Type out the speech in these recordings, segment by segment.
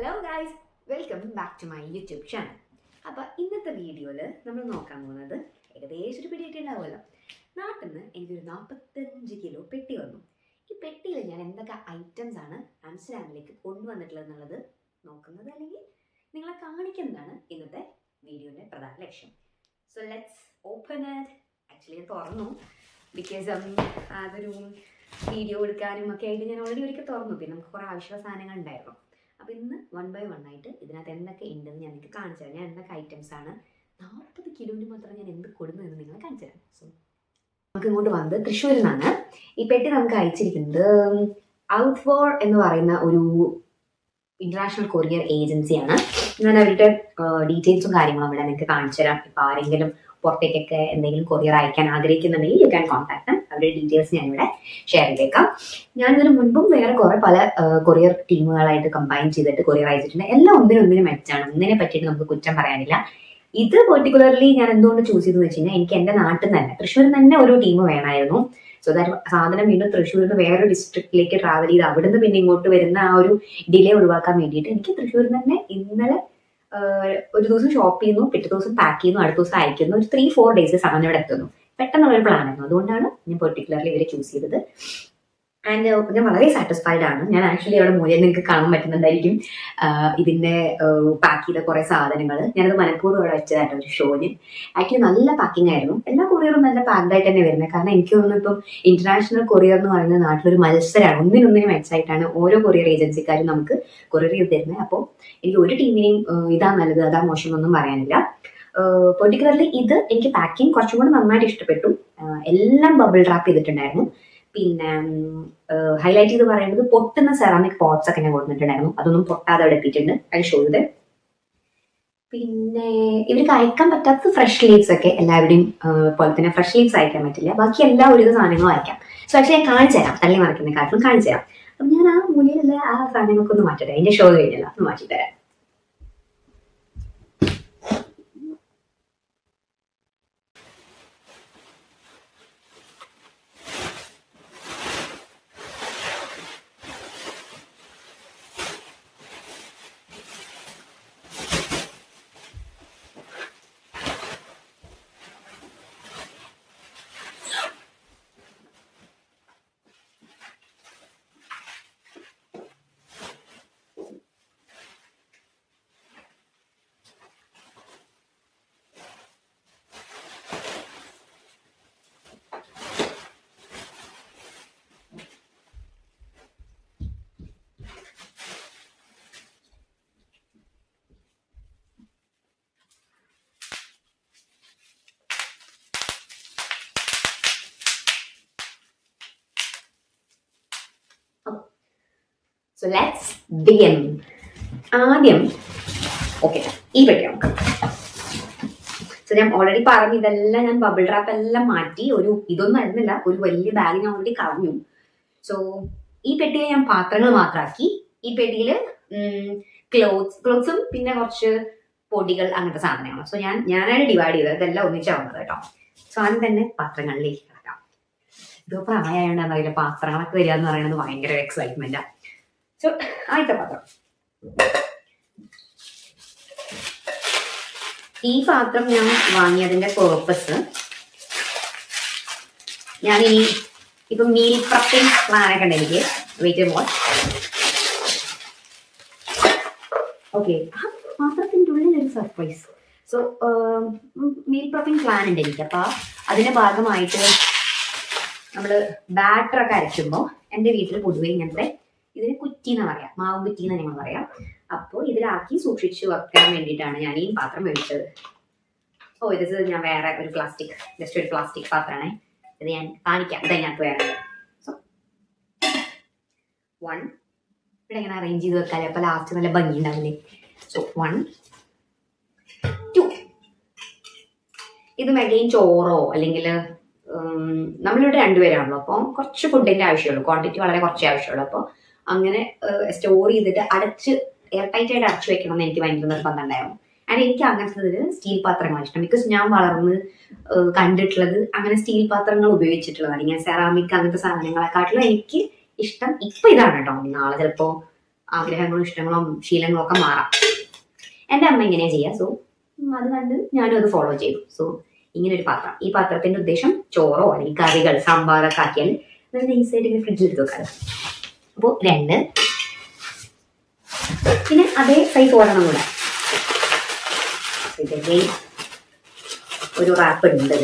Hello guys, welcome back to my YouTube channel. അപ്പോൾ ഇന്നത്തെ വീഡിയോയിൽ നമ്മൾ നോക്കാൻ പോകുന്നത് ഏകദേശം ഒരു പിടിയിട്ട് ഉണ്ടാവുമല്ലോ. നാട്ടിൽ നിന്ന് എനിക്കൊരു 45 കിലോ പെട്ടി വന്നു. ഈ പെട്ടിയിൽ ഞാൻ എന്തൊക്കെ ഐറ്റംസ് ആണ് ആംസ്റ്റർഡാമിലേക്ക് കൊണ്ടുവന്നിട്ടുള്ളത് എന്നുള്ളത് നോക്കുന്നത് അല്ലെങ്കിൽ നിങ്ങളെ കാണിക്കുന്നതാണ് ഇന്നത്തെ വീഡിയോൻ്റെ പ്രധാന ലക്ഷ്യം. So let's open it. Actually ഞാൻ തുറന്നു ബിക്കോസ് അതൊരു വീഡിയോ എടുക്കാനും ഒക്കെ ആയിട്ട് ഞാൻ ഓൾറെഡി ഒരിക്കൽ തുറന്നു. പിന്നെ നമുക്ക് കുറേ ആവശ്യമുള്ള സാധനങ്ങൾ ഉണ്ടായിരുന്നു. അപ്പോൾ ഇന്ന് 1 by 1 ആയിട്ട് ഇതിനകത്ത് എന്തൊക്കെ ഉണ്ടെന്ന് ഞാൻ നിങ്ങൾക്ക് കാണിച്ചു തരാം. ഞാൻ എന്തൊക്കെ ഐറ്റംസ് ആണ് 40 കിലോന് മാത്രം ഞാൻ എന്ത് കൊടുക്കുന്നതെന്ന് നിങ്ങളെ കാണിച്ചു തരാം. സോ നമുക്ക് ഇങ്ങോട്ട് വന്നത് തൃശ്ശൂരിൽ നിന്നാണ്. ഈ പെട്ടി നമുക്ക് അയച്ചിരിക്കുന്നത് ഔട്ട്വോർ എന്ന് പറയുന്ന ഒരു ഇന്റർനാഷണൽ കൊറിയർ ഏജൻസിയാണ്. ഞാൻ അവരുടെ ഡീറ്റെയിൽസും കാര്യങ്ങളും അവിടെ നിങ്ങൾക്ക് കാണിച്ചു തരാം. ഇപ്പോൾ ആരെങ്കിലും പുറത്തേക്കൊക്കെ എന്തെങ്കിലും കൊറിയർ അയക്കാൻ ആഗ്രഹിക്കുന്നുണ്ടെങ്കിൽ യു ക്യാൻ കോൺടാക്ട് ദം. അവരുടെ ഡീറ്റെയിൽസ് ഞാനിവിടെ ഷെയർ ചെയ്തേക്കാം. ഞാനിതിന് മുൻപും വേറെ പല കൊറിയർ ടീമുകളായിട്ട് കമ്പൈൻ ചെയ്തിട്ട് കൊറിയർ അയച്ചിട്ടുണ്ട്. എല്ലാം ഒന്നിനൊന്നിനും മെച്ചാണ്. ഒന്നിനെ പറ്റിയിട്ട് നമുക്ക് കുറ്റം പറയാനില്ല. ഇത് പെർട്ടിക്കുലർലി ഞാൻ എന്തുകൊണ്ട് ചൂസ് ചെയ്തെന്ന് വെച്ച് കഴിഞ്ഞാൽ എനിക്ക് എൻ്റെ നാട്ടിൽ നിന്ന് തന്നെ തൃശ്ശൂരിൽ തന്നെ ഒരു ടീം വേണമായിരുന്നു. സോ ദാറ്റ് സാധനം വീണ്ടും തൃശ്ശൂരിൽ നിന്ന് വേറൊരു ഡിസ്ട്രിക്റ്റിലേക്ക് ട്രാവൽ ചെയ്ത് അവിടുന്ന് പിന്നെ ഇങ്ങോട്ട് വരുന്ന ആ ഒരു ഡിലേ ഒഴിവാക്കാൻ വേണ്ടിയിട്ട് എനിക്ക് തൃശ്ശൂരിൽ തന്നെ ഇന്നലെ ഒരു ദിവസം ഷോപ്പ് ചെയ്യുന്നു, പിറ്റേ ദിവസം പാക്ക് ചെയ്യുന്നു, അടുത്ത ദിവസം അയക്കുന്നു. ഒരു 3-4 ഡേയ്സ് സാധനം ഇവിടെ എത്തുന്നു. പെട്ടെന്നുള്ളൊരു പ്ലാൻ ആയിരുന്നു. അതുകൊണ്ടാണ് ഞാൻ പെർട്ടിക്കുലർലി ഇവരെ ചൂസ് ചെയ്തത്. ആൻഡ് ഞാൻ വളരെ സാറ്റിസ്ഫൈഡ് ആണ്. ഞാൻ ആക്ച്വലി അവിടെ മൂല്യം നിങ്ങൾക്ക് കാണാൻ പറ്റുന്നുണ്ടായിരിക്കും ഇതിന്റെ പാക്ക് ചെയ്ത കുറെ സാധനങ്ങൾ. ഞാനത് മനഃപൂർവ്വം അവിടെ വെച്ചതായിട്ട് ഒരു ഷോന്. ആക്ച്വലി നല്ല പാക്കിംഗ് ആയിരുന്നു. എല്ലാ കൊറിയറും നല്ല പാക്ഡ് ആയിട്ട് തന്നെ വരുന്നത്. കാരണം എനിക്ക് തോന്നുന്നു ഇപ്പം ഇന്റർനാഷണൽ കൊറിയർ എന്ന് പറയുന്നത് നാട്ടിലൊരു മത്സരമാണ്. ഒന്നിനൊന്നിനും മെച്ചായിട്ടാണ് ഓരോ കൊറിയർ ഏജൻസിക്കാരും നമുക്ക് കൊറിയർ ചെയ്ത് തരുന്നത്. അപ്പോൾ എനിക്ക് ഒരു ടീമിനെയും ഇതാ നല്ലത് അതാ മോശം എന്നൊന്നും പറയാനില്ല. പെർട്ടിക്കുലർലി ഇത് എനിക്ക് പാക്കിംഗ് കുറച്ചും കൂടി നന്നായിട്ട് ഇഷ്ടപ്പെട്ടു. എല്ലാം ബബിൾ റാപ്പ് ചെയ്തിട്ടുണ്ടായിരുന്നു. പിന്നെ ഹൈലൈറ്റ് ചെയ്ത് പറയുന്നത് പൊട്ടുന്ന സെറാമിക് പോട്ട്സ് ഒക്കെ ഞാൻ കൊടുത്തിട്ടുണ്ടായിരുന്നു. അതൊന്നും പൊട്ടാതെ അവിടെ എത്തിയിട്ടുണ്ട്. അത് ഷോ ചെയ്ത്. പിന്നെ ഇവർക്ക് അയക്കാൻ പറ്റാത്തത് ഫ്രഷ് ലീവ്സ് ഒക്കെ എല്ലാവരുടെയും പോലെ തന്നെ ഫ്രഷ് ലീവ്സ് അയക്കാൻ പറ്റില്ല. ബാക്കി എല്ലാ ഒരുവിധ സാധനങ്ങളും അയക്കാം. സോ ആക്ച്വലി ഞാൻ കാണിച്ചു തരാം. തള്ളി മറിക്കുന്ന കാര്യങ്ങളും കാണിച്ചു തരാം. അപ്പം ഞാൻ ആ മൂലയിലുള്ള ആ സാധനങ്ങൾക്ക് ഒന്ന് മാറ്റട്ടെ. അതിന്റെ ഷോ കഴിഞ്ഞല്ല, ഒന്ന് മാറ്റിത്തരാം. So let's begin. ആദ്യം ഓക്കെ, ഈ പെട്ടി നമുക്ക്. സോ ഞാൻ ഓൾറെഡി പറഞ്ഞു ഇതെല്ലാം ഞാൻ ബബിൾ റാപ്പ് എല്ലാം മാറ്റി ഇതൊന്നും ആയിരുന്നില്ല, ഒരു വലിയ ബാഗ് ഞാൻ ഓൾറെഡി കളഞ്ഞു. സോ ഈ പെട്ടിയിൽ ഞാൻ പാത്രങ്ങൾ മാത്രമാക്കി. ഈ പെട്ടിയിൽ ക്ലോത്ത്സും പിന്നെ കുറച്ച് പൊടികൾ അങ്ങനത്തെ സാധനങ്ങൾ. സോ ഞാനാണ് ഡിവൈഡ് ചെയ്തത്. ഇതെല്ലാം ഒന്നിച്ചാ വന്നത് കേട്ടോ. സോ ആദ്യം തന്നെ പാത്രങ്ങളിലേക്ക് കിടക്കാം. ഇത് പ്രായമായോണ്ടാണ് അതിലെ പാത്രങ്ങളൊക്കെ വരിക എന്ന് പറയുന്നത് ഭയങ്കര എക്സൈറ്റ്മെന്റാ. സോ ആദ്യത്തെ പാത്രം. ഈ പാത്രം ഞാൻ വാങ്ങിയതിന്റെ പേർപ്പസ്, ഞാനിനി ഇപ്പൊ മീൽ പ്രപ്പിംഗ് പ്ലാനൊക്കെ ഉണ്ട് എനിക്ക്. വെയിറ്റ് മോൾ. ഓക്കെ, ആ പാത്രത്തിൻ്റെ ഉള്ളിൽ ഒരു സർപ്രൈസ്. സോ മീൽ പ്രപ്പിംഗ് പ്ലാൻ ഉണ്ട് എനിക്ക്. അപ്പൊ അതിന്റെ ഭാഗമായിട്ട് നമ്മള് ബാറ്ററൊക്കെ അരയ്ക്കുമ്പോൾ എൻ്റെ വീട്ടിൽ പൊതുവെ ഇങ്ങനത്തെ ഇതിന് കുറ്റി എന്ന് പറയാം, മാവും കുറ്റി എന്ന് ഞങ്ങൾ പറയാം. അപ്പോൾ ഇതിലാക്കി സൂക്ഷിച്ചു വെക്കാൻ വേണ്ടിയിട്ടാണ് ഞാൻ ഈ പാത്രം മേടിച്ചത്. ഓ, ഇത് ഞാൻ വേറെ ഒരു ജസ്റ്റ് ഒരു പ്ലാസ്റ്റിക് പാത്രമാണ്. ഇത് ഞാൻ കാണിക്കാം. ഇതിനകത്ത് വേറെ. സോ 1 ഇവിടെ ഇങ്ങനെ അറേഞ്ച് ചെയ്ത് വെക്കാല്ലേ, അപ്പൊ ലാസ്റ്റ് നല്ല ഭംഗി ഉണ്ടാവില്ലേ. സോ 1 2. ഇത് മെഗൈൻ ചോറോ അല്ലെങ്കിൽ നമ്മളിവിടെ 2 പേരാണല്ലോ, അപ്പോൾ കുറച്ച് ഫുഡിന്റെ ആവശ്യമുള്ളൂ, ക്വാണ്ടിറ്റി വളരെ കുറച്ചേ ആവശ്യമുള്ളൂ. അപ്പോൾ അങ്ങനെ സ്റ്റോർ ചെയ്തിട്ട് എയർ ടൈറ്റ് ആയിട്ട് അടച്ചു വെക്കണം എന്ന് എനിക്ക് ഭയങ്കര നിർബന്ധം ഉണ്ടായിരുന്നു. ആൻഡ് എനിക്ക് അങ്ങനത്തെ സ്റ്റീൽ പാത്രങ്ങളാണ് ഇഷ്ടം. ബിക്കോസ് ഞാൻ വളർന്ന് കണ്ടിട്ടുള്ളത് അങ്ങനെ സ്റ്റീൽ പാത്രങ്ങൾ ഉപയോഗിച്ചിട്ടുള്ളതാണ്. ഞാൻ സെറാമിക് അങ്ങനത്തെ സാധനങ്ങളെക്കാട്ടിലും എനിക്ക് ഇഷ്ടം ഇപ്പൊ ഇതാണ് കേട്ടോ. നാളെ ചിലപ്പോ ആഗ്രഹങ്ങളും ഇഷ്ടങ്ങളും ശീലങ്ങളും ഒക്കെ മാറാം. എൻ്റെ അമ്മ ഇങ്ങനെയാ ചെയ്യുക. സോ അത് കണ്ട് ഞാനും അത് ഫോളോ ചെയ്തു. സോ ഇങ്ങനെ ഒരു പാത്രം, ഈ പാത്രത്തിന്റെ ഉദ്ദേശം ചോറോ അല്ലെങ്കിൽ കറികൾ സാമ്പാറൊക്കെ ആക്കിയാൽ നല്ല നൈസായിട്ട് ഇങ്ങനെ ഫ്രിഡ്ജിൽ എടുത്ത് വെക്കാറ്. അപ്പോൾ 2, പിന്നെ അതേ സൈസ് ഒരെണ്ണം കൂടെ ഒരു റാപ്പ് ഉണ്ട്.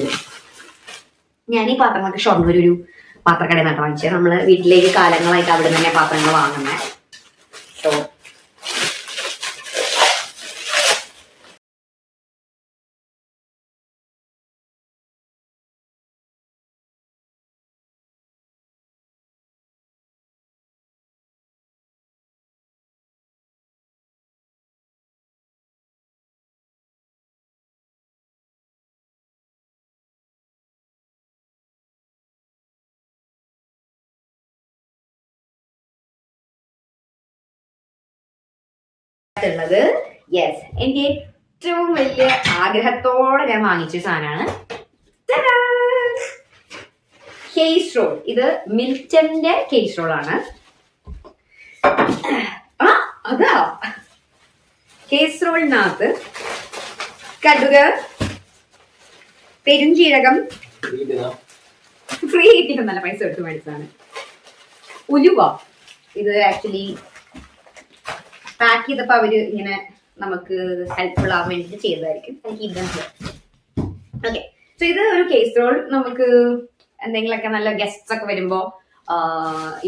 ഞാൻ ഈ പാത്രങ്ങളൊക്കെ ഷൊർണൂർ ഒരു പാത്രക്കടയിൽ നിന്നാണ് വാങ്ങിച്ചത്. നമ്മള് വീട്ടിലേക്ക് കാലങ്ങളായിട്ട് അവിടെ തന്നെ പാത്രങ്ങൾ വാങ്ങുന്നത്. സോ ഉള്ളത് യെസ്, എനിക്ക് ഏറ്റവും വലിയ ആഗ്രഹത്തോടെ ഞാൻ വാങ്ങിച്ച സാധനമാണ് കേസ് റോൾ. ഇത് മിൽറ്റന്റെ കേസ് റോൾ ആണ്. അതാ കേസ് റോളിനകത്ത് കടുക്, പെരുംജീരകം, ഫ്രീ കിട്ടിയ നല്ല പൈസ എടുത്ത് മേടിച്ചതാണ്. ഉലുവ, ഇത് ആക്ച്വലി പാക്ക് ചെയ്തപ്പോ അവര് ഇങ്ങനെ നമുക്ക് ഹെൽപ്ഫുൾ ആവാൻ വേണ്ടിട്ട് ചെയ്തതായിരിക്കും. ഓക്കെ, സോ ഇത് ഒരു കേസ് റോൾ. നമുക്ക് എന്തെങ്കിലുമൊക്കെ നല്ല ഗസ്റ്റ്സ് ഒക്കെ വരുമ്പോ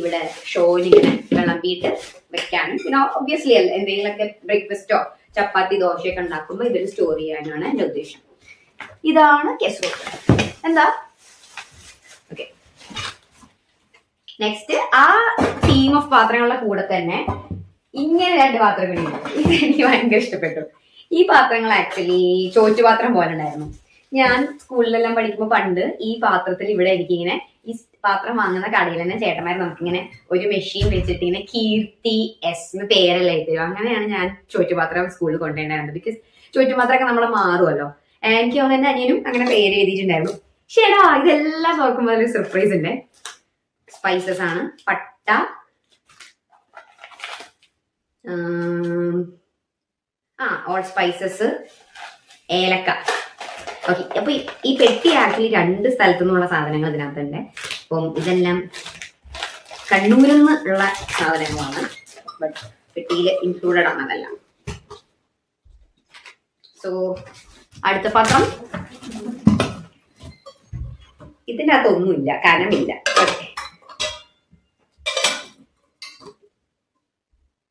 ഇവിടെ ഷോയിൽ ഇങ്ങനെ വിളമ്പിയിട്ട് വെക്കാനും, പിന്നെ ഒബ്വിയസ്ലി അല്ല എന്തെങ്കിലുമൊക്കെ ബ്രേക്ക്ഫാസ്റ്റോ ചപ്പാത്തി ദോശയൊക്കെ ഉണ്ടാക്കുമ്പോൾ ഇതിൽ സ്റ്റോർ ചെയ്യാനാണ് എന്റെ ഉദ്ദേശം. ഇതാണ് കേസ് റോൾ. എന്താ ഓക്കെ, നെക്സ്റ്റ് ആ തീം ഓഫ് പാത്രങ്ങളുടെ കൂടെ തന്നെ ഇങ്ങനെ 2 പാത്രങ്ങളുണ്ട്. ഇത് എനിക്ക് ഭയങ്കര ഇഷ്ടപ്പെട്ടു. ഈ പാത്രങ്ങൾ ആക്ച്വലി ചോറ്റുപാത്രം പോലെ ഉണ്ടായിരുന്നു. ഞാൻ സ്കൂളിലെല്ലാം പഠിക്കുമ്പോൾ പണ്ട് ഈ പാത്രത്തിൽ ഇവിടെ എനിക്കിങ്ങനെ ഈ പാത്രം വാങ്ങുന്ന കടയിൽ തന്നെ ചേട്ടന്മാർ നമുക്കിങ്ങനെ ഒരു മെഷീൻ വെച്ചിട്ട് ഇങ്ങനെ കീർത്തി എസ് എന്ന് പേരെല്ലാം എഴുതുക. അങ്ങനെയാണ് ഞാൻ ചോറ്റുപാത്രം സ്കൂളിൽ കൊണ്ടുപോയിട്ടുണ്ടായിരുന്നത്. ബിക്കോസ് ചോറ്റുപാത്രമൊക്കെ നമ്മൾ മാറുമല്ലോ. എനിക്ക് തോന്നുന്നു എന്റെ അനിയനും അങ്ങനെ പേര് എഴുതിയിട്ടുണ്ടായിരുന്നു. ശരിടാ, ഇതെല്ലാം നോക്കുമ്പോൾ ഒരു സർപ്രൈസ് ഉണ്ട്. സ്പൈസസ് ആണ്, പട്ട, ഓൾ സ്പൈസസ്, ഏലക്ക. ഓക്കെ, അപ്പൊ ഈ പെട്ടി ആക്ച്വലി 2 സ്ഥലത്തു നിന്നുള്ള സാധനങ്ങൾ ഇതിനകത്തുണ്ട്. അപ്പം ഇതെല്ലാം കണ്ണൂരിൽ നിന്നുള്ള സാധനങ്ങളാണ്, ബട്ട് പെട്ടിയിൽ ഇൻക്ലൂഡഡ് ആണതല്ല. സോ അടുത്ത പാത്രം, ഇതിൻ്റെ അകത്തൊന്നുമില്ല, കനമില്ല. ഓക്കെ,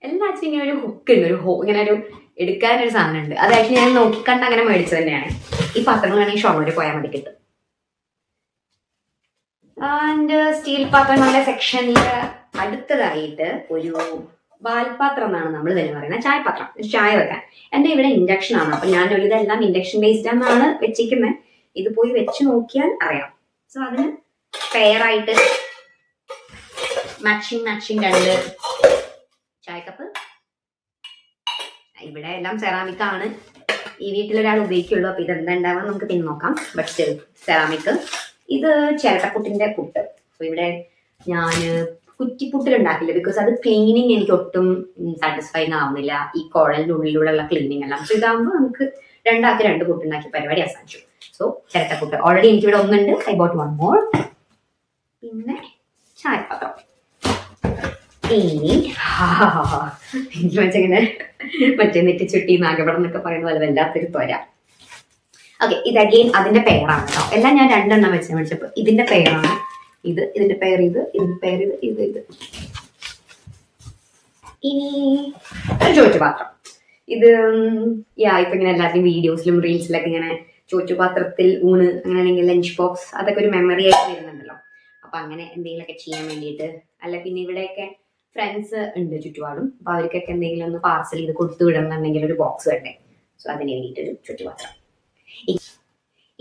എല്ലാച്ചും ഇങ്ങനെ ഒരു ഹുക്ക് ഉണ്ട്, ഇങ്ങനെ ഒരു എടുക്കാനൊരു സാധനം ഉണ്ട്. അത് ആക്ച്വലി ഞാൻ നോക്കിക്കണ്ട് അങ്ങനെ മേടിച്ചത് തന്നെയാണ്. ഈ പാത്രങ്ങളാണെങ്കിൽ ഷൊർണൂര് പോയാൽ മതി കിട്ടും. ആൻഡ് സ്റ്റീൽ പാത്രങ്ങളുടെ സെക്ഷനിൽ അടുത്തതായിട്ട് ഒരു വാൽപാത്രം എന്നാണ് നമ്മൾ തന്നെ പറയുന്നത്, ചായപാത്രം, ചായ വെക്കാൻ. എൻ്റെ ഇവിടെ ഇൻഡക്ഷൻ ആണ്. അപ്പൊ ഞാൻ ഒരു ഇതെല്ലാം ഇൻഡക്ഷൻ ബേസ്ഡ് എന്നാണ് വെച്ചിരിക്കുന്നത്. ഇത് പോയി വെച്ച് നോക്കിയാൽ അറിയാം. സോ അതിന് പെയർ ആയിട്ട് മാച്ചിങ് 2 ചായക്കപ്പ്. ഇവിടെ എല്ലാം സെറാമിക് ആണ്. ഈ വീട്ടിലൊരാൾ ഉപയോഗിക്കുള്ളൂ. അപ്പൊ ഇതെന്താ ഉണ്ടാവുക നമുക്ക് പിന്നെ നോക്കാം. But still ceramic. ഇത് ചിരട്ടപ്പുട്ടിന്റെ പുട്ട്. അപ്പൊ ഇവിടെ ഞാൻ കുറ്റിപ്പുട്ടിൽ ഉണ്ടാക്കില്ല, ബിക്കോസ് അത് ക്ലീനിങ് എനിക്ക് ഒട്ടും സാറ്റിസ്ഫൈങ് ആവുന്നില്ല, ഈ കുഴലിന്റെ ഉള്ളിലുള്ള ക്ലീനിങ് എല്ലാം. സോ ഇതാകുമ്പോൾ നമുക്ക് 2 ആക്കി 2 പുട്ടുണ്ടാക്കി പരിപാടി അവസാനിച്ചു. സോ ചിരട്ടപ്പുട്ട് ഓൾറെഡി എനിക്കിവിടെ ഒന്നുണ്ട്. I boat 1 more. പിന്നെ ചായപാത്രം. ഇനി എനിക്ക് വെച്ചിങ്ങനെ മറ്റേ നെറ്റിച്ചുട്ടി നാഗപടം എന്നൊക്കെ പറയുന്ന പോലെ വല്ലാത്തൊരു ത്വര. ഓക്കെ, ഇത് അഗെയിൻ അതിന്റെ പെയറാണ് കേട്ടോ. എല്ലാം ഞാൻ 2 എണ്ണം വെച്ച് മേടിച്ചപ്പോ ഇതിന്റെ പെയറാണ്. ഇതിന്റെ പെയർ ഇതിന്റെ പെയർ ഇത്. ഇനി ഒരു ചോറ്റുപാത്രം. ഇത് ഇപ്പൊ ഇങ്ങനെ എല്ലാവരുടെയും വീഡിയോസിലും റീൽസിലൊക്കെ ഇങ്ങനെ ചോറ്റുപാത്രത്തിൽ ഊണ്, അങ്ങനെയാണെങ്കിൽ ലഞ്ച് ബോക്സ്, അതൊക്കെ ഒരു മെമ്മറി ആയിട്ട് വരുന്നുണ്ടല്ലോ. അപ്പൊ അങ്ങനെ എന്തെങ്കിലുമൊക്കെ ചെയ്യാൻ വേണ്ടിയിട്ട്, അല്ല പിന്നെ ഇവിടെയൊക്കെ ഫ്രണ്ട്സ് ഉണ്ട് ചുറ്റുപാടും. അപ്പൊ അവർക്കൊക്കെ എന്തെങ്കിലും ഒന്ന് പാർസൽ ചെയ്ത് കൊടുത്തു വിടണമെന്നുണ്ടെങ്കിൽ ഒരു ബോക്സ് വേണ്ടേ. സോ അതിന് വേണ്ടിയിട്ടൊരു ചുറ്റുപാത്രം.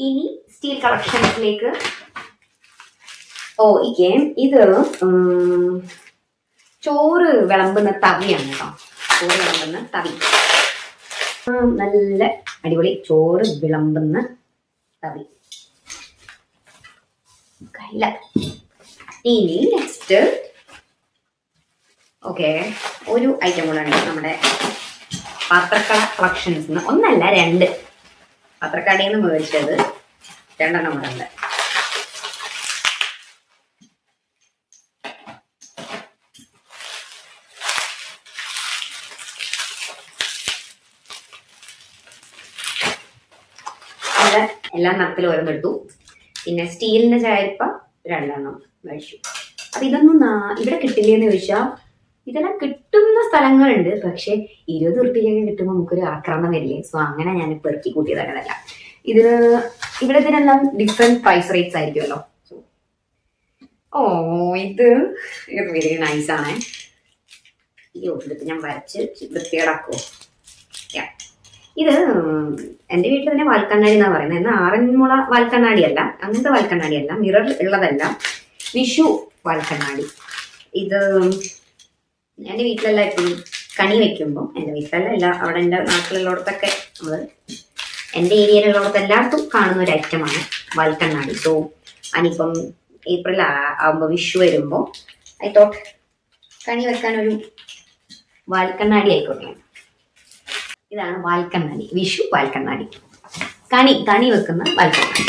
ഇനി സ്റ്റീൽ കളക്ഷൻസിലേക്ക് ഇത് ചോറ് വിളമ്പുന്ന തവിയാണ് കേട്ടോ. ചോറ് വിളമ്പുന്ന തവി, നല്ല അടിപൊളി ചോറ് വിളമ്പുന്ന തവി. ഇനി നെക്സ്റ്റ് ഓക്കെ, ഒരു ഐറ്റം കൂടെ ഉണ്ട് നമ്മുടെ പാത്രക്കട കളക്ഷൻസ്. ഒന്നല്ല, 2 പാത്രക്കടയിൽ നിന്ന് മേടിച്ചത് 2 കൂടെ ഉണ്ട്. അത് എല്ലാ നിറത്തിൽ ഓരോന്നെടുത്തു. പിന്നെ സ്റ്റീലിന്റെ ചായപ്പ 2 മേടിച്ചു. അപ്പൊ ഇതൊന്നും ഇവിടെ കിട്ടില്ലെന്ന് ചോദിച്ചാൽ ഇതെല്ലാം കിട്ടുന്ന സ്ഥലങ്ങളുണ്ട്, പക്ഷെ 20 ഉറുപ്പികൊക്കെ കിട്ടുമ്പോൾ നമുക്കൊരു ആക്രമണം വരില്ലേ. സോ അങ്ങനെ ഞാൻ പെറുക്കി കൂട്ടിയതല്ല. ഇതിന് ഇവിടെ ഇതിനെല്ലാം ഡിഫറെന്റ് പ്രൈസ് റേറ്റ്സ് ആയിരിക്കുമല്ലോ. ഓ, ഇത് വെരി നൈസ് ആണ്. അയ്യോ, ഇതിപ്പോ ഞാൻ വരച്ച് വൃത്തികേടാക്കുമോ? ഇത് എൻ്റെ വീട്ടിൽ തന്നെ വാൽക്കണ്ണാടി എന്നാ പറയുന്നത്. എന്നാൽ ആറന്മുള വാൽക്കണ്ണാടിയല്ല, അങ്ങനത്തെ വാൽക്കണ്ണാടിയല്ല, മിറർ ഉള്ളതല്ല, വിഷു വാൽക്കണ്ണാടി. ഇത് എൻ്റെ വീട്ടിലെല്ലാം എപ്പോഴും കണി വെക്കുമ്പോൾ, എൻ്റെ വീട്ടിലല്ല, അവിടെ എൻ്റെ നാട്ടിലുള്ളടത്തൊക്കെ നമ്മൾ എൻ്റെ ഏരിയയിലുള്ളടത്ത് എല്ലായിടത്തും കാണുന്ന ഒരു ഐറ്റമാണ് വാൽക്കണ്ണാടി. സോ അനിപ്പം ഏപ്രിൽ ആകുമ്പോൾ വിഷു വരുമ്പോൾ ഐ തോട്ട് കണി വെക്കാനൊരു വാൽക്കണ്ണാടി ആയിക്കോട്ടെ. ഇതാണ് വാൽക്കണ്ണാടി, വിഷു വാൽക്കണ്ണാടി, കണി വെക്കുന്ന വാൽക്കണ്ണാടി.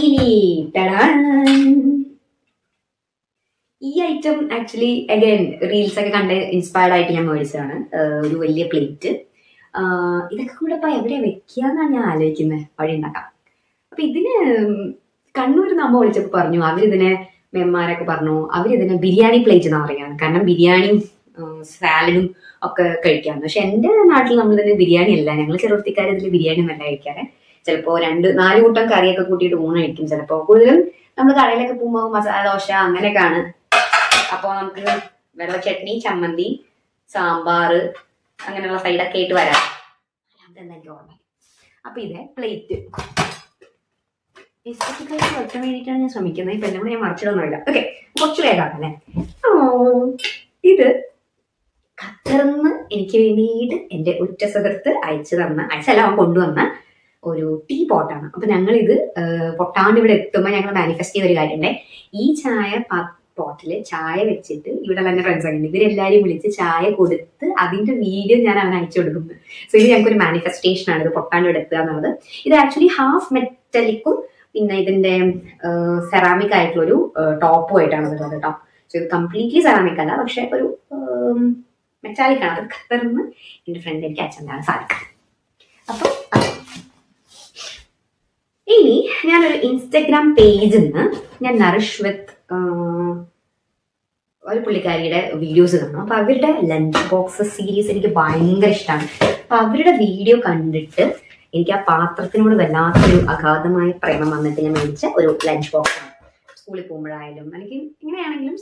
ഇനി ഈ ഐറ്റം ആക്ച്വലി അഗൈൻ റീൽസ് ഒക്കെ കണ്ട് ഇൻസ്പയർഡ് ആയിട്ട് ഞാൻ മേടിച്ചതാണ്. ഒരു വലിയ പ്ലേറ്റ്. ഇതൊക്കെ കൂടെ ഇപ്പൊ എവിടെ വെക്കാന്നാണ് ഞാൻ ആലോചിക്കുന്നത്, വഴി ഉണ്ടാക്കാം. അപ്പൊ ഇതിന് കണ്ണൂരിൽ നിന്ന് അമ്മ വിളിച്ചപ്പോൾ പറഞ്ഞു, അവരിതിനെ മെമ്മാരൊക്കെ പറഞ്ഞു അവരിതിനെ ബിരിയാണി പ്ലേറ്റ് എന്നാ പറയുന്നത്. കാരണം ബിരിയാണിയും സാലഡും ഒക്കെ കഴിക്കാമെന്ന്. പക്ഷെ എൻ്റെ നാട്ടിൽ നമ്മളിതിന് ബിരിയാണി അല്ല, ഞങ്ങൾ ചെറുപ്പക്കാർ ഇതിൽ ബിരിയാണി ഒന്നല്ല കഴിക്കാറ്. ചിലപ്പോൾ 2-4 കൂട്ടം കറിയൊക്കെ കൂട്ടിയിട്ട് ഊണ് കഴിക്കും. ചിലപ്പോൾ കൂടുതലും നമ്മൾ കടയിലൊക്കെ പോകുമ്പോൾ മസാല ദോശ അങ്ങനെയൊക്കെയാണ്. അപ്പോൾ നമുക്ക് വെള്ള ചട്നി, ചമ്മന്തി, സാമ്പാർ അങ്ങനെയുള്ള സൈഡൊക്കെ ആയിട്ട് വരാം. അതെന്താ എനിക്ക് ഓർമ്മ. അപ്പൊ ഇതേ പ്ലേറ്റ് എസ്തറ്റിക്കായിട്ട് വെക്കാൻ വേണ്ടിയിട്ടാണ് ഞാൻ ശ്രമിക്കുന്നത്. ഇപ്പൊ എല്ലാം കൂടെ ഞാൻ മറിച്ചിടൊന്നുമില്ല. ഓക്കെ, കുറച്ച് വേഗമാണല്ലേ. ഇത് ഖത്തറിന്ന് എനിക്ക് വേണ്ടിയിട്ട് എൻ്റെ ഉറ്റ സുഹൃത്ത് അയച്ചല്ല അവൻ കൊണ്ടുവന്ന ഒരു ടീ പോട്ടാണ്. അപ്പൊ ഞങ്ങൾ ഇത് പൊട്ടാണ്ട് ഇവിടെ എത്തുമ്പോൾ ഞങ്ങൾ മാനിഫെസ്റ്റ് ചെയ്ത ഒരു കാര്യമുണ്ട്. ഈ ചായ പോട്ടില് ചായ വെച്ചിട്ട് ഇവിടെ എൻ്റെ ഫ്രണ്ട്സ് ഒക്കെ ഉണ്ട്, ഇവരെല്ലാവരും വിളിച്ച് ചായ കൊടുത്ത് അതിന്റെ വീഡിയോ ഞാൻ അവൻ അയച്ചു കൊടുക്കുന്നത്. സോ ഇത് ഞങ്ങൾക്ക് ഒരു മാനിഫെസ്റ്റേഷൻ ആണ്, ഇത് പൊട്ടാണ്ട് ഇവിടെ എത്തുക എന്നുള്ളത്. ഇത് ആക്ച്വലി ഹാഫ് മെറ്റലിക്കും പിന്നെ ഇതിന്റെ സെറാമിക് ആയിട്ടുള്ളൊരു ടോപ്പും ആയിട്ടാണ് വരുന്നത് കേട്ടോ. സോ ഇത് കംപ്ലീറ്റ്ലി സെറാമിക് അല്ല, പക്ഷെ ഒരു മെറ്റാലിക് ആണ്. അത് ഖത്തറിന്ന് എൻ്റെ ഫ്രണ്ട് എനിക്ക് അയച്ചതാണ് സാധിക്കുക. അപ്പൊ ഇനി ഞാനൊരു ഇൻസ്റ്റഗ്രാം പേജിൽ നിന്ന് ഞാൻ നറിഷ് വിത്ത് ഒരു പുള്ളിക്കാരിയുടെ വീഡിയോസ് കാണും. അപ്പൊ അവരുടെ ലഞ്ച് ബോക്സ് സീരീസ് എനിക്ക് ഭയങ്കര ഇഷ്ടമാണ്. അപ്പൊ അവരുടെ വീഡിയോ കണ്ടിട്ട് എനിക്ക് ആ പാത്രത്തിനോട് വല്ലാത്തൊരു അഗാധമായ പ്രേമം വന്നിട്ട് ഞാൻ മേടിച്ച ഒരു ലഞ്ച് ബോക്സ് ആണ്. സ്കൂളിൽ പോകുമ്പോഴായാലും അല്ലെങ്കിൽ എങ്ങനെയാണെങ്കിലും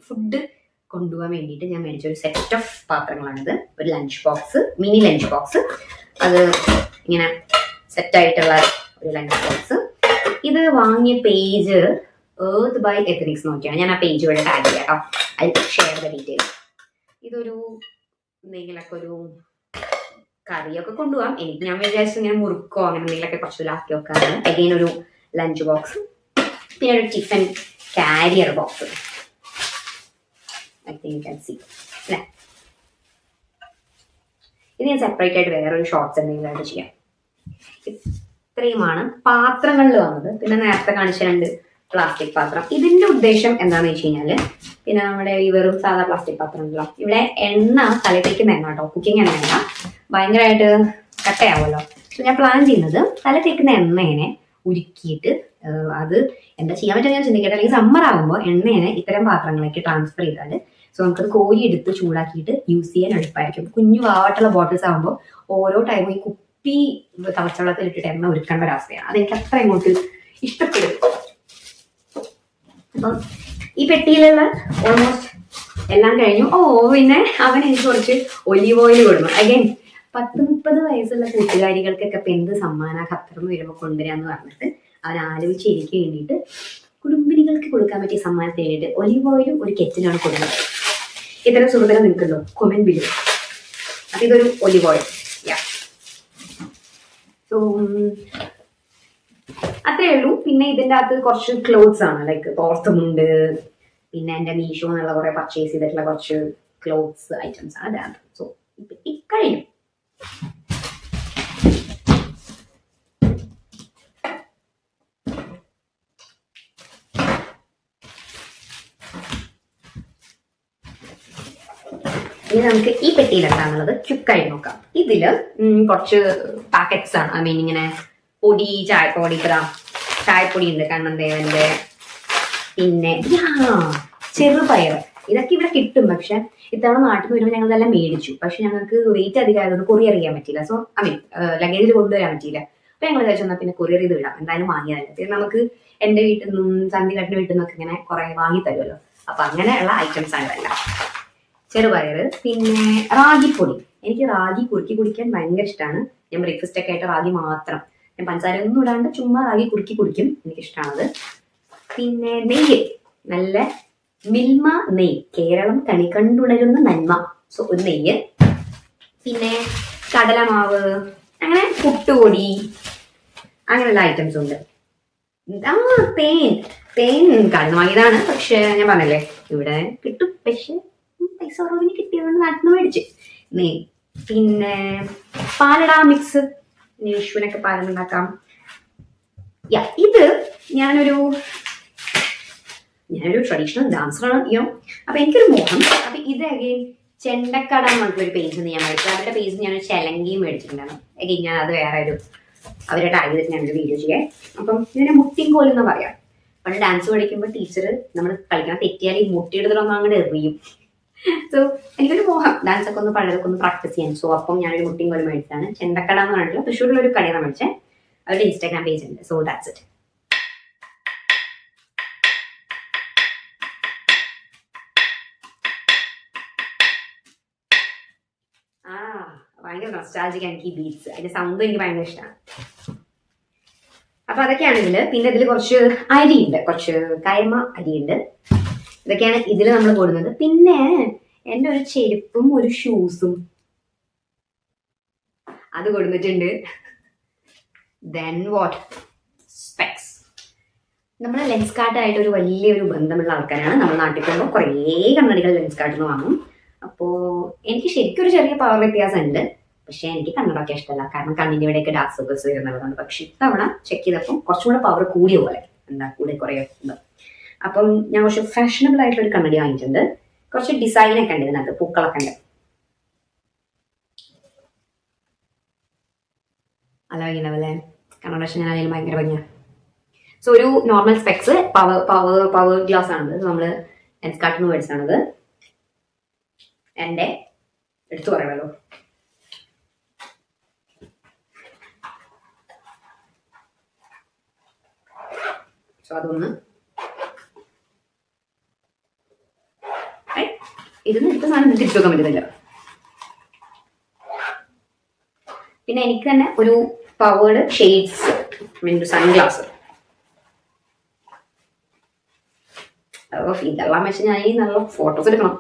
ഫുഡ് കൊണ്ടുപോകാൻ വേണ്ടിയിട്ട് ഞാൻ മേടിച്ച ഒരു സെറ്റ് ഓഫ് പാത്രങ്ങളാണിത്. ഒരു lunch box, mini lunch box. അത് ഇങ്ങനെ സെറ്റായിട്ടുള്ള ഒരു ലഞ്ച് ബോക്സ്. ഇത് വാങ്ങിയ പേജ് എർത്ത് ബൈ എത്തനിക്സ് നോക്കിയാണ്. ഞാൻ ആ പേജ് വഴി ടാഗ് ചെയ്യാം കേട്ടോ. I share the details. ഇതൊരു എന്തെങ്കിലൊക്കെ ഒരു കറിയൊക്കെ കൊണ്ടുപോകാം. എനിക്ക് ഞാൻ വിചാരിച്ചു ഇങ്ങനെ മുറുക്കോ അങ്ങനെ എന്തെങ്കിലുമൊക്കെ കുറച്ച് ലാക്കി വെക്കാറുണ്ട്. അഗെയിൻ ഒരു ലഞ്ച് ബോക്സ്, പിന്നെ ഒരു tiffin carrier box. I think you can see അല്ലേ. ഇത് ഞാൻ സെപ്പറേറ്റ് ആയിട്ട് വേറൊരു ഷോർട്സ് എന്തെങ്കിലും ആയിട്ട് ചെയ്യാം. ഇത്രയുമാണ് പാത്രങ്ങളിൽ വന്നത്. പിന്നെ നേരത്തെ കാണിച്ച 2 പ്ലാസ്റ്റിക് പാത്രം. ഇതിന്റെ ഉദ്ദേശം എന്താണെന്ന് വെച്ച് കഴിഞ്ഞാല്, പിന്നെ നമ്മുടെ ഈ വെറും സാധാ പ്ലാസ്റ്റിക് പാത്രം ഉണ്ടല്ലോ, ഇവിടെ എണ്ണ തലത്തേക്കുന്ന എണ്ണ കേട്ടോ, കുക്കിംഗ് എണ്ണ ഭയങ്കരമായിട്ട് കട്ടയാവുമല്ലോ. സോ ഞാൻ പ്ലാൻ ചെയ്യുന്നത് തലത്തേക്കുന്ന എണ്ണേനെ ഉരുക്കിയിട്ട് അത് എന്താ ചെയ്യാൻ പറ്റുക ഞാൻ ചിന്തിക്കട്ടെ. അല്ലെങ്കിൽ സമ്മർ ആകുമ്പോൾ എണ്ണേനെ ഇത്തരം പാത്രങ്ങളിലേക്ക് ട്രാൻസ്ഫർ ചെയ്താൽ സോ നമുക്കത് കോരി എടുത്ത് ചൂടാക്കിയിട്ട് യൂസ് ചെയ്യാൻ എളുപ്പമായിരിക്കും. കുഞ്ഞു വാവാട്ടുള്ള ബോട്ടിൽസ് ആകുമ്പോൾ ഓരോ ടൈമും ഈ കുപ്പി തളച്ചവെള്ളത്തിൽ ഇട്ടിട്ട് എണ്ണ ഒരുക്കേണ്ട ഒരവസ്ഥയാണ്. അതെനിക്ക് അത്ര ഇങ്ങോട്ട് ഇഷ്ടപ്പെടും. അപ്പം ഈ പെട്ടിയിലുള്ള ഓൾമോസ്റ്റ് എല്ലാം കഴിഞ്ഞു. പിന്നെ അവൻ എനിക്ക് കുറച്ച് ഒലീവ് ഓയിൽ കൊടുക്കണം. അഗൈൻ 10-30 വയസ്സുള്ള കൂട്ടുകാരികൾക്കൊക്കെ ഇപ്പം എന്ത് സമ്മാനം ഖത്തറിന്ന് വരുമ്പോൾ കൊണ്ടുവരാന്ന് പറഞ്ഞിട്ട് അവൻ ആലോചിച്ച് എനിക്ക് വേണ്ടിയിട്ട് കുടുംബിനികൾക്ക് കൊടുക്കാൻ പറ്റിയ സമ്മാനത്തിന് വേണ്ടിയിട്ട് ഒലീവ് ഓയിലും ഒരു കെറ്റിലാണ് കൊടുക്കുന്നത്. ഇത്തരം സുഹൃത്തുക്കൾ നിൽക്കുന്നു കൊമന്റ് ബില്ല്. അപ്പൊ ഇതൊരു ഒലീവ് ഓയിൽ. സോ അത്രേ ഉള്ളൂ. പിന്നെ ഇതിൻ്റെ അകത്ത് കുറച്ച് ക്ലോത്ത്സ് ആണ്, ലൈക്ക് തോർത്തുമുണ്ട്, പിന്നെ എൻ്റെ മീഷോ എന്നുള്ള കുറേ പർച്ചേസ് ചെയ്തിട്ടുള്ള കുറച്ച് ക്ലോത്ത്സ് ഐറ്റംസ് ആണ് അതാണ്. സോ ഇക്കഴിഞ്ഞു. ഇനി നമുക്ക് ഈ പെട്ടിയിൽ എന്താണുള്ളത് ക്യുക്കായി നോക്കാം. ഇതില് കുറച്ച് പാക്കറ്റ്സ് ആണ്. ഐ മീൻ ഇങ്ങനെ പൊടി, ചായപ്പൊടി, ചായപ്പൊടി ഉണ്ട്, കണ്ണൻദേവന്റെ, പിന്നെ ചെറുപയർ, ഇതൊക്കെ ഇവിടെ കിട്ടും. പക്ഷെ ഇത്തവണ നാട്ടിൽ നിന്ന് വരുമ്പോൾ ഞങ്ങൾ ഇതെല്ലാം മേടിച്ചു. പക്ഷെ ഞങ്ങൾക്ക് വെയിറ്റ് അധികം ആയതുകൊണ്ട് കൊറിയർ ചെയ്യാൻ പറ്റില്ല. സോ ഐ മീൻ ലഗേജിൽ കൊണ്ടുവരാൻ പറ്റിയില്ല. അപ്പൊ ഞങ്ങൾ വിചാരിച്ചു പിന്നെ കൊറിയർ ചെയ്ത് വിടാം, എന്തായാലും വാങ്ങിയതല്ല. പിന്നെ നമുക്ക് എന്റെ വീട്ടിൽ നിന്നും സന്ധ്യഘട്ടിന്റെ വീട്ടിൽ നിന്നൊക്കെ ഇങ്ങനെ കുറെ വാങ്ങി തരുമല്ലോ. അപ്പൊ അങ്ങനെയുള്ള ഐറ്റംസ് ആണ് ഇതെല്ലാം. ചെറുപയർ, പിന്നെ റാഗിപ്പൊടി. എനിക്ക് റാഗി കുറുക്കി കുടിക്കാൻ ഭയങ്കര ഇഷ്ടമാണ്. ഞാൻ ബ്രേക്ക്ഫാസ്റ്റ് ഒക്കെ ആയിട്ട് റാഗി മാത്രം, ഞാൻ പഞ്ചസാര ഒന്നും ഇടാണ്ട് ചുമ്മാ റാഗി കുറുക്കി കുടിക്കും, എനിക്കിഷ്ടമാണത്. പിന്നെ നെയ്യ്, നല്ല മിൽമ നെയ്യ്, കേരളം കണി കണ്ടുണരുന്ന നന്മ, സോ ഒരു നെയ്യ്. പിന്നെ കടലമാവ്, അങ്ങനെ പുട്ടുപൊടി, അങ്ങനെയുള്ള ഐറ്റംസ് ഉണ്ട്. തേൻ കടന്നു വാങ്ങിയതാണ്. പക്ഷെ ഞാൻ പറഞ്ഞല്ലേ ഇവിടെ കിട്ടും, പക്ഷെ പൈസ കുറവിന് കിട്ടിയതുകൊണ്ട് നാട്ടിൽ നിന്ന് മേടിച്ച്. പിന്നെ പാലട മിക്സ്, വിഷുവിനൊക്കെ പാലുണ്ടാക്കാം. ഇത് ഞാനൊരു ട്രഡീഷണൽ ഡാൻസറാണ് യോ. അപ്പൊ എനിക്കൊരു മോഹം. അപ്പൊ ഇത് അഗെയിൻ ചെണ്ടക്കട എന്ന് പറഞ്ഞിട്ടൊരു പേജ് ഞാൻ മേടിച്ചു. അവരുടെ പേജിൽ ഞാൻ ചെലങ്കിയും മേടിച്ചിട്ടുണ്ടായിരുന്നു. അഗെയിൻ ഞാൻ അത് വേറെ അവരുടെ ടാഗ് ചെയ്തിട്ട് ഞാനൊരു വീഡിയോ ചെയ്യാം. അപ്പം ഇതിനെ മുട്ടിങ്കോൽ എന്ന് പറയാം. പണ്ട് ഡാൻസ് പഠിക്കുമ്പോൾ ടീച്ചർ നമ്മൾ കളിക്കാൻ തെറ്റിയാൽ ഈ മുട്ടിയെടുത്തിട്ടൊന്നും അങ്ങോട്ട് എറിയും. സോ എനിക്കൊരു മോഹം ഡാൻസ് ഒക്കെ പഴയതൊക്കെ പ്രാക്ടീസ് ചെയ്യാൻ. സോ അപ്പം ഞാനൊരു മുട്ടിങ്കോൽ മേടിച്ചാണ്. ചെണ്ടക്കട എന്ന് പറഞ്ഞിട്ടുള്ള തൃശ്ശൂരിലുള്ള ഒരു കടയാണ് മേടിച്ചത്. അവരുടെ ഇൻസ്റ്റാഗ്രാം പേജ് ഉണ്ട്. So that's it. ഭയങ്കര നൊസ്റ്റാൾജിക് എനിക്ക് ഈ ബീറ്റ്സ്, അതിന്റെ സൗണ്ട് എനിക്ക് ഭയങ്കര ഇഷ്ടമാണ്. അപ്പൊ അതൊക്കെയാണ് ഇതില്. പിന്നെ ഇതിൽ കുറച്ച് അരിയുണ്ട്, കുറച്ച് കൈമ അരിയുണ്ട്. ഇതൊക്കെയാണ് ഇതിൽ നമ്മൾ കൊടുക്കുന്നത്. പിന്നെ എൻ്റെ ഒരു ചെരുപ്പും ഒരു ഷൂസും അത് കൊടുത്തിട്ടുണ്ട്. Then what, specs. നമ്മൾ ലെൻസ് കാർട്ടായിട്ട് ഒരു വലിയൊരു ബന്ധമുള്ള ആൾക്കാരാണ്. നമ്മൾ നാട്ടിൽ പോകുമ്പോൾ കുറേ കണ്ണടികൾ ലെൻസ് കാർട്ടിൽ നിന്ന് വാങ്ങും. അപ്പോൾ എനിക്ക് ശരിക്കും ഒരു ചെറിയ പവർ വ്യത്യാസം ഉണ്ട്. പക്ഷെ എനിക്ക് കണ്ണടൊക്കെ ഇഷ്ടമല്ല, കാരണം കണ്ണിൻ്റെ ഇവിടെയൊക്കെ ഡാർക്ക് സർക്കിൾസ് വരുന്നതുകൊണ്ട്. പക്ഷെ ഇത്തവണ ചെക്ക് ചെയ്തപ്പോൾ കുറച്ചും കൂടെ പവർ കൂടിയ പോലെ, എന്താ കൂടെ കുറേ ഉണ്ട്. അപ്പം ഞാൻ കുറച്ച് ഫാഷനബിൾ ആയിട്ടുള്ള ഒരു കണ്ണടി വാങ്ങിയിട്ടുണ്ട്. കുറച്ച് ഡിസൈനൊക്കെ ഉണ്ട് ഇതിനകത്ത്, പൂക്കളൊക്കെ ഉണ്ട്. അല്ല ഇങ്ങനെയല്ലേ കണ്ണട, പക്ഷെ ഞാൻ അതിന് ഭയങ്കര ഭംഗിയാണ്. സോ ഒരു നോർമൽ സ്പെക്സ്, പവർ ഗ്ലാസ് ആണത്. നമ്മൾ ലെൻസ് കാർട്ടിൽ നിന്ന് മേടിച്ചാണത്. എൻ്റെ എടുത്തു പറയുമല്ലോ. സോ അതൊന്ന് ഇതൊന്നും എടുത്ത സാധനം തിരിച്ചു വെക്കാൻ പറ്റുന്നില്ല. പിന്നെ എനിക്ക് തന്നെ ഒരു പവേർഡ് ഷെയ്ഡ്സ്, മീൻ സൺഗ്ലാസ്. ഇതെല്ലാം വെച്ച് ഞാൻ ഈ നല്ല ഫോട്ടോസ് എടുക്കണം.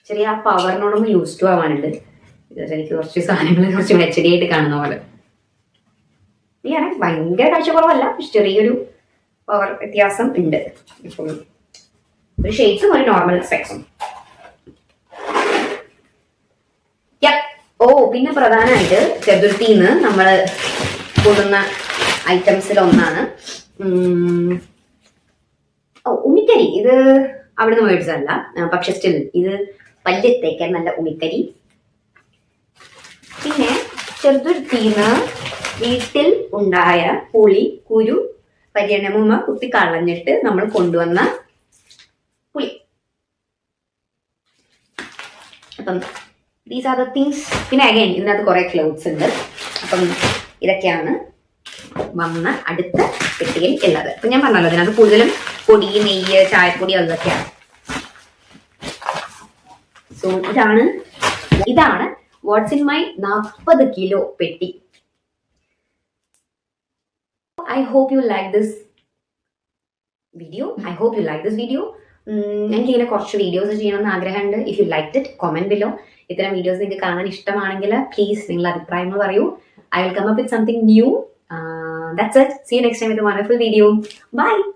ചെറിയ ആ പവറിനോടൊന്ന് യൂസ് ടു ആവാനുണ്ട്. എനിക്ക് കുറച്ച് സാധനങ്ങൾ കുറച്ച് മെച്ചടി ആയിട്ട് കാണുന്ന പോലെ. ഇങ്ങനെ ഭയങ്കര കാഴ്ചക്കുറവല്ല, പക്ഷെ ചെറിയൊരു പവർ വ്യത്യാസം ഉണ്ട്. ഇപ്പം ഒരു ഷെയ്ഡ്സും ഒരു നോർമൽ സ്പെക്സും. പിന്നെ പ്രധാനമായിട്ട് ചതുർത്ഥിന്ന് നമ്മൾ കൊടുക്കുന്ന ഐറ്റംസിൽ ഒന്നാണ് ഉമിക്കരി. ഇത് അവിടുന്ന് മേടിച്ചതല്ല, പക്ഷെ സ്റ്റിൽ ഇത് പല്ല് തേക്കാൻ നല്ല ഉമിക്കരി. പിന്നെ ചെറുതുരുത്തിന്ന് വീട്ടിൽ ഉണ്ടായ പുളി കുരു പരിണമുമ കുത്തി കളഞ്ഞിട്ട് നമ്മൾ കൊണ്ടുവന്ന പുളി. അപ്പം ദീസ് ആർ ദ തിങ്സ്. പിന്നെ അഗൈൻ ഇതിനകത്ത് കുറെ ക്ലോത്ത്സ് ഉണ്ട്. അപ്പം ഇതൊക്കെയാണ് വന്ന അടുത്ത പെട്ടിയിൽ ഉള്ളത്. അപ്പൊ ഞാൻ പറഞ്ഞല്ലോ ഇതിനകത്ത് കൂടുതലും പൊടി, നെയ്യ്, ചായപ്പൊടി അതൊക്കെയാണ്. സോ ഇതാണ് വാട്ട്സ് ഇൻ മൈ 40 കിലോ പെട്ടി. I hope you like this video. എനിക്കിങ്ങനെ കുറച്ച് വീഡിയോസ് ചെയ്യണമെന്ന് ആഗ്രഹമുണ്ട്. If you like it, comment below. ഇത്തരം വീഡിയോസ് നിങ്ങൾക്ക് കാണാൻ ഇഷ്ടമാണെങ്കിൽ പ്ലീസ് നിങ്ങളുടെ അഭിപ്രായങ്ങൾ പറയൂ. I will come up with something new That's it. See you next time with a wonderful video. Bye.